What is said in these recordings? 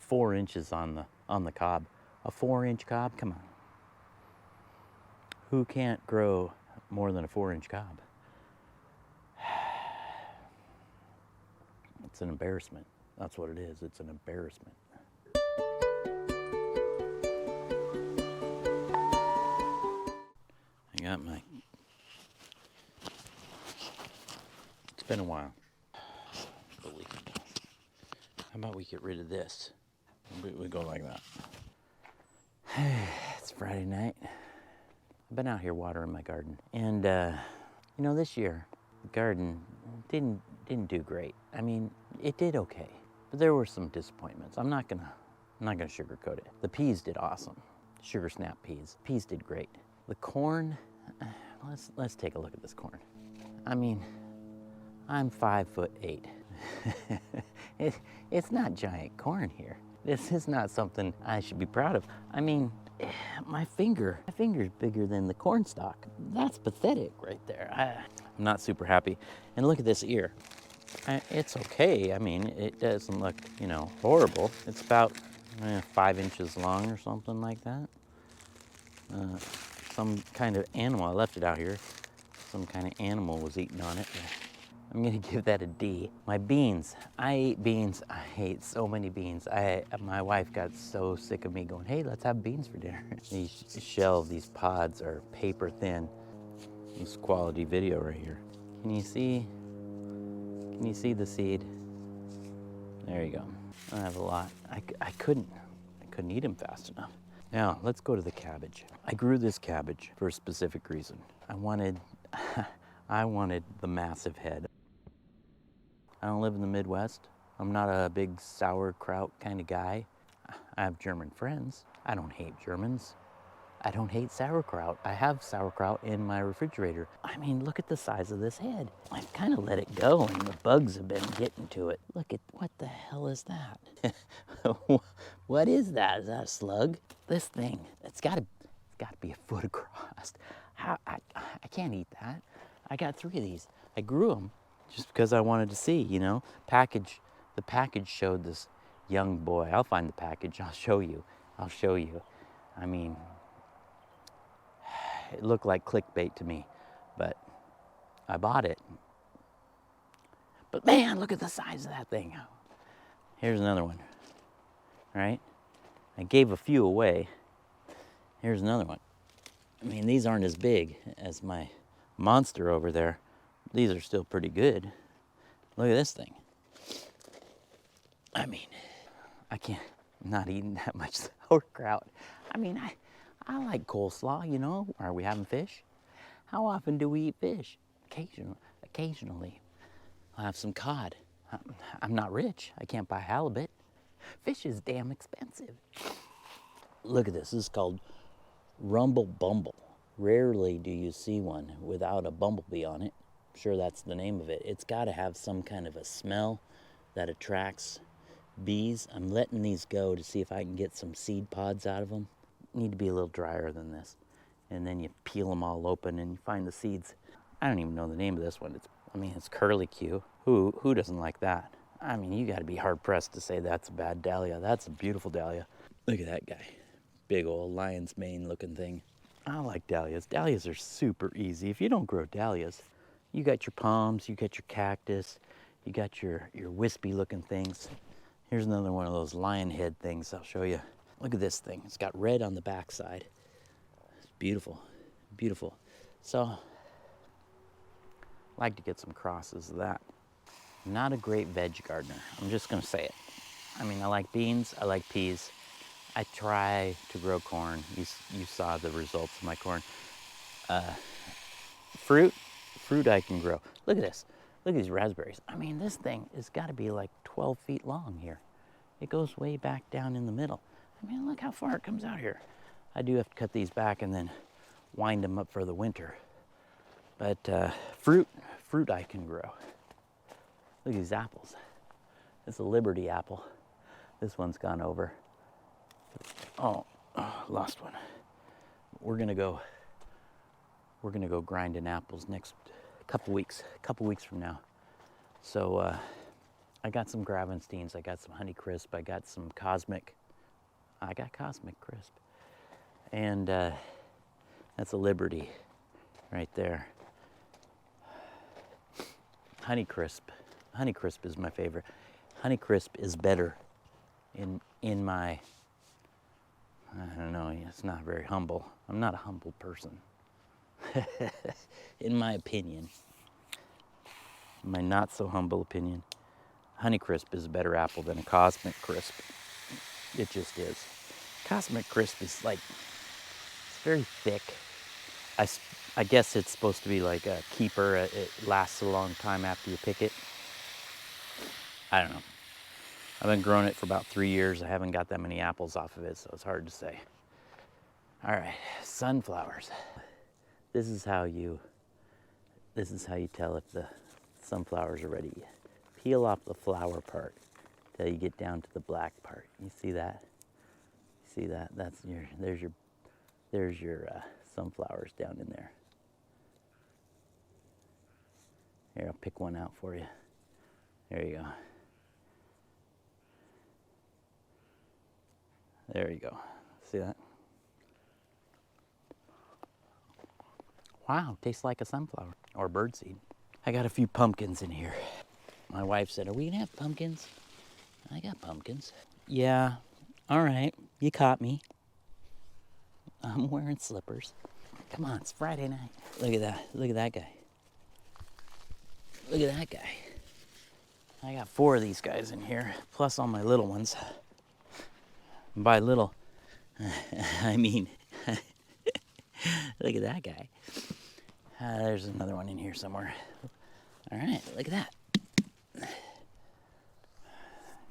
4 inches on the cob. A 4-inch cob, come on. Who can't grow more than a 4-inch cob? It's an embarrassment. That's what it is. It's an embarrassment. I got my... It's been a while. How about we get rid of this? We go like that. It's Friday night. I've been out here watering my garden. And, you know, this year, the garden didn't do great. I mean, it did okay. But there were some disappointments. I'm not gonna sugarcoat it. The peas did awesome. Sugar snap peas. Peas did great. The corn, let's take a look at this corn. I mean, I'm 5'8". It's not giant corn here. This is not something I should be proud of. I mean, my finger's bigger than the corn stalk. That's pathetic right there. I'm not super happy. And look at this ear. It's okay. I mean, it doesn't look, you know, horrible. It's about 5 inches long or something like that. Some kind of animal, I left it out here. Some kind of animal was eating on it. I'm gonna give that a D. My beans, I ate beans. I ate so many beans. My wife got so sick of me going, hey, let's have beans for dinner. These shells, these pods are paper thin. This is quality video right here. Can you see the seed? There you go. I have a lot. I couldn't eat them fast enough. Now, let's go to the cabbage. I grew this cabbage for a specific reason. I wanted the massive head. I don't live in the Midwest. I'm not a big sauerkraut kind of guy. I have German friends. I don't hate Germans. I don't hate sauerkraut. I have sauerkraut in my refrigerator. I mean, look at the size of this head. I've kind of let it go and the bugs have been getting to it. Look at, what the hell is that? What is that? Is that a slug? This thing, it's gotta be a foot across. I can't eat that. I got 3 of these. I grew them just because I wanted to see, you know. The package showed this young boy. I'll find the package, I'll show you. I mean, it looked like clickbait to me, but I bought it. But man, look at the size of that thing. Here's another one, right? I gave a few away. Here's another one. I mean, these aren't as big as my monster over there. These are still pretty good. Look at this thing. I mean, I'm not eating that much sauerkraut. I mean, I like coleslaw, you know. Are we having fish? How often do we eat fish? Occasionally. I'll have some cod. I'm not rich. I can't buy halibut. Fish is damn expensive. Look at this. This is called Rumble Bumble. Rarely do you see one without a bumblebee on it. I'm sure that's the name of it. It's got to have some kind of a smell that attracts bees. I'm letting these go to see if I can get some seed pods out of them. Need to be a little drier than this. And then you peel them all open and you find the seeds. I don't even know the name of this one. It's curlicue. Who doesn't like that? I mean, you got to be hard pressed to say that's a bad dahlia. That's a beautiful dahlia. Look at that guy. Big old lion's mane looking thing. I like dahlias. Dahlias are super easy. If you don't grow dahlias, you got your palms, you got your cactus, you got your wispy looking things. Here's another one of those lion head things I'll show you. Look at this thing. It's got red on the backside. It's beautiful, beautiful. So, I like to get some crosses of that. I'm not a great veg gardener. I'm just gonna say it. I mean, I like beans, I like peas. I try to grow corn. You saw the results of my corn. Fruit I can grow. Look at this. Look at these raspberries. I mean, this thing has got to be like 12 feet long here. It goes way back down in the middle. I mean, look how far it comes out here. I do have to cut these back and then wind them up for the winter. But fruit I can grow. Look at these apples. It's a Liberty apple. This one's gone over. Oh, lost one. We're gonna go grinding apples next couple weeks from now. So I got some Gravensteins, I got some Honeycrisp, I got some Cosmic. I got Cosmic Crisp. And that's a Liberty right there. Honeycrisp. Honeycrisp is my favorite. Honeycrisp is better in my, I don't know, it's not very humble. I'm not a humble person. In my opinion, my not so humble opinion, Honeycrisp is a better apple than a Cosmic Crisp. It just is. Cosmic Crisp is like, it's very thick. I guess it's supposed to be like a keeper. It lasts a long time after you pick it. I don't know. I've been growing it for about 3 years. I haven't got that many apples off of it, so it's hard to say. All right, sunflowers. This is how you tell if the sunflowers are ready. Peel off the flower part till you get down to the black part. You see that? See that? That's there's your sunflowers down in there. Here, I'll pick one out for you. There you go. There you go. See that? Wow, tastes like a sunflower or birdseed. I got a few pumpkins in here. My wife said, "Are we gonna have pumpkins?" I got pumpkins. Yeah, all right, you caught me. I'm wearing slippers. Come on, it's Friday night. Look at that, look at that guy. Look at that guy. I got 4 of these guys in here, plus all my little ones. By little, I mean, look at that guy. There's another one in here somewhere. All right, look at that.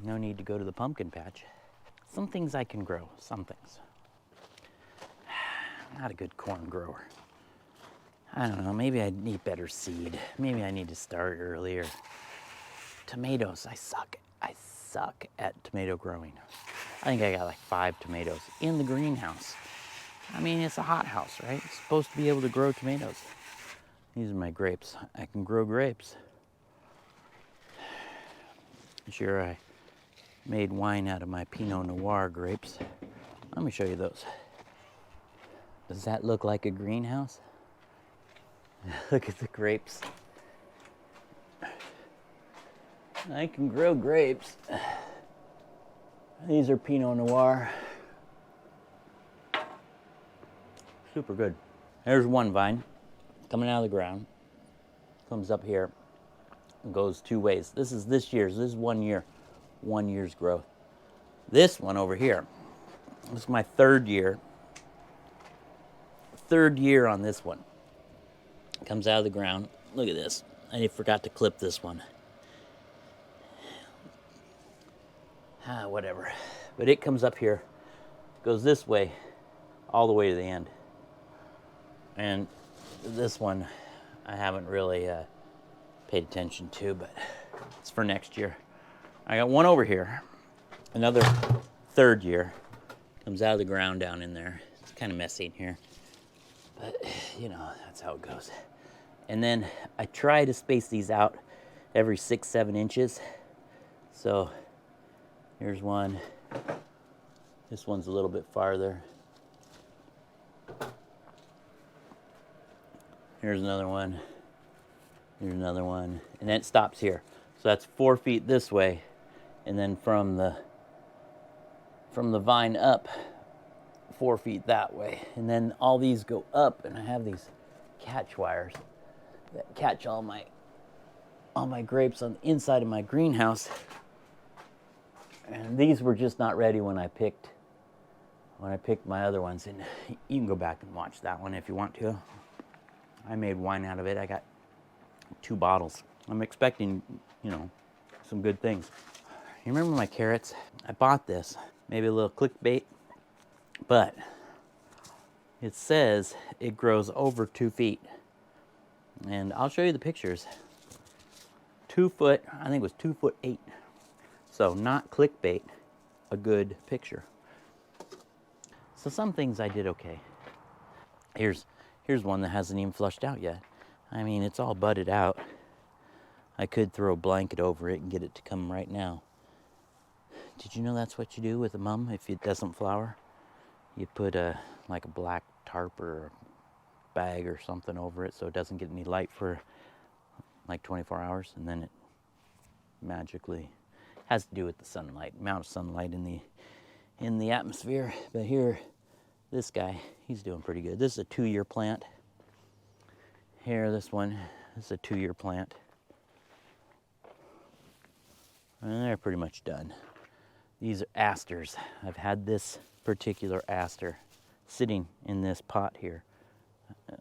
No need to go to the pumpkin patch. Some things I can grow, some things. I'm not a good corn grower. I don't know, maybe I need better seed. Maybe I need to start earlier. Tomatoes, I suck. I suck at tomato growing. I think I got like 5 tomatoes in the greenhouse. I mean, it's a hothouse, right? It's supposed to be able to grow tomatoes. These are my grapes. I can grow grapes. Sure, I made wine out of my Pinot Noir grapes. Let me show you those. Does that look like a greenhouse? Look at the grapes. I can grow grapes. These are Pinot Noir. Super good. There's one vine coming out of the ground. Comes up here and goes 2 ways. This is this year's. This is 1 year. 1 year's growth. This one over here. This is my 3rd year. 3rd year on this one. Comes out of the ground. Look at this. I forgot to clip this one. Whatever. But it comes up here, goes this way, all the way to the end. And this one, I haven't really paid attention to, but it's for next year. I got one over here, another 3rd year, comes out of the ground down in there. It's kind of messy in here, but you know, that's how it goes. And then I try to space these out every 6-7 inches. So here's one. This one's a little bit farther. Here's another one. Here's another one. And then it stops here. So that's 4 feet this way. And then from the vine up, 4 feet that way. And then all these go up, and I have these catch wires that catch all my grapes on the inside of my greenhouse. And these were just not ready when I picked my other ones. And you can go back and watch that one if you want to. I made wine out of it. I got 2 bottles. I'm expecting, you know, some good things. You remember my carrots? I bought this, maybe a little clickbait, but it says it grows over 2 feet. And I'll show you the pictures. 2 foot, I think it was 2'8". So not clickbait, a good picture. So some things I did okay. Here's one that hasn't even flushed out yet. I mean, it's all budded out. I could throw a blanket over it and get it to come right now. Did you know that's what you do with a mum if it doesn't flower? You put like a black tarp or a bag or something over it so it doesn't get any light for like 24 hours, and then it magically has to do with the sunlight, amount of sunlight in the atmosphere. But here, this guy, he's doing pretty good. This is a 2-year plant. Here, this is a 2-year plant. And they're pretty much done. These are asters. I've had this particular aster sitting in this pot here,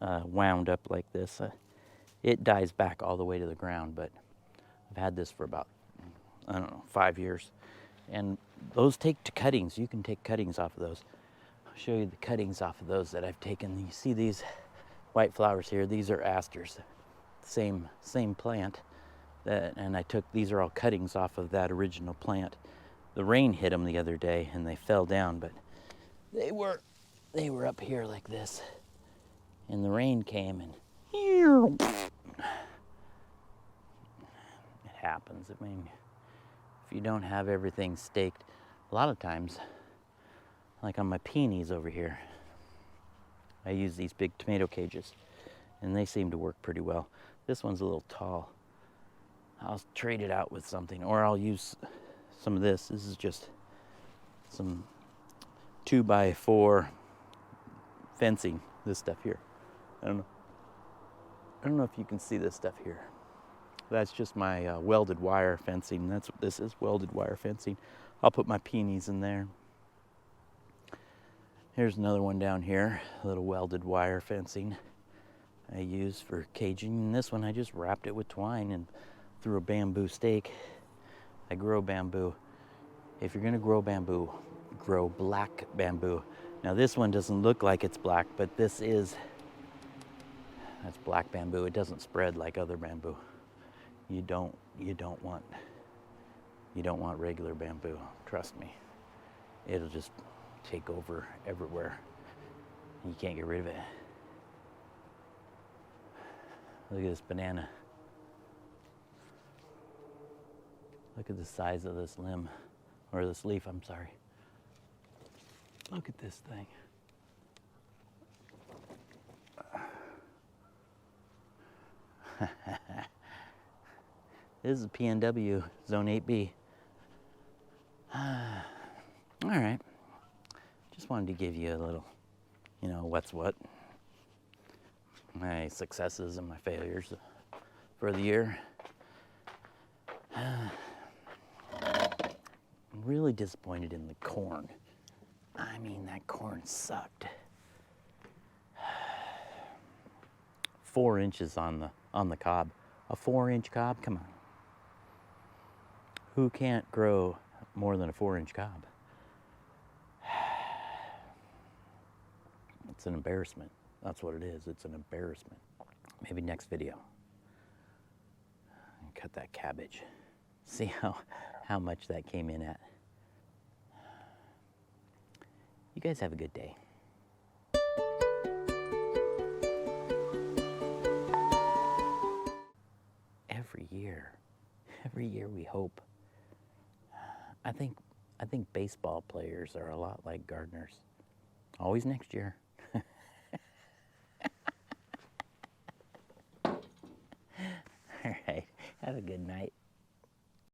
wound up like this. It dies back all the way to the ground, but I've had this for about, I don't know, 5 years. And those take to cuttings. You can take cuttings off of those. I'll show you the cuttings off of those that I've taken. You see these white flowers here? These are asters. Same plant. And I took, these are all cuttings off of that original plant. The rain hit them the other day and they fell down, but they were up here like this. And the rain came and it happens. I mean, if you don't have everything staked, a lot of times, like on my peonies over here, I use these big tomato cages and they seem to work pretty well. This one's a little tall. I'll trade it out with something, or I'll use some of this. This is just some 2x4 fencing, this stuff here. I don't know if you can see this stuff here. That's just my welded wire fencing. That's what this is, welded wire fencing. I'll put my peonies in there. Here's another one down here, a little welded wire fencing I use for caging. And this one I just wrapped it with twine and threw a bamboo stake. I grow bamboo. If you're gonna grow bamboo, grow black bamboo. Now this one doesn't look like it's black, but that's black bamboo. It doesn't spread like other bamboo. You don't want regular bamboo. Trust me. It'll just take over everywhere. You can't get rid of it. Look at this banana. Look at the size of this limb, or this leaf, I'm sorry. Look at this thing. This is PNW, Zone 8B. All right. Just wanted to give you a little, what's what. My successes and my failures for the year. I'm really disappointed in the corn. I mean, that corn sucked. 4 inches on the cob. A 4-inch cob? Come on. Who can't grow more than a 4-inch cob? It's an embarrassment. That's what it is. It's an embarrassment. Maybe next video. Cut that cabbage. See how much that came in at. You guys have a good day. Every year we hope. I think baseball players are a lot like gardeners. Always next year. All right. Have a good night.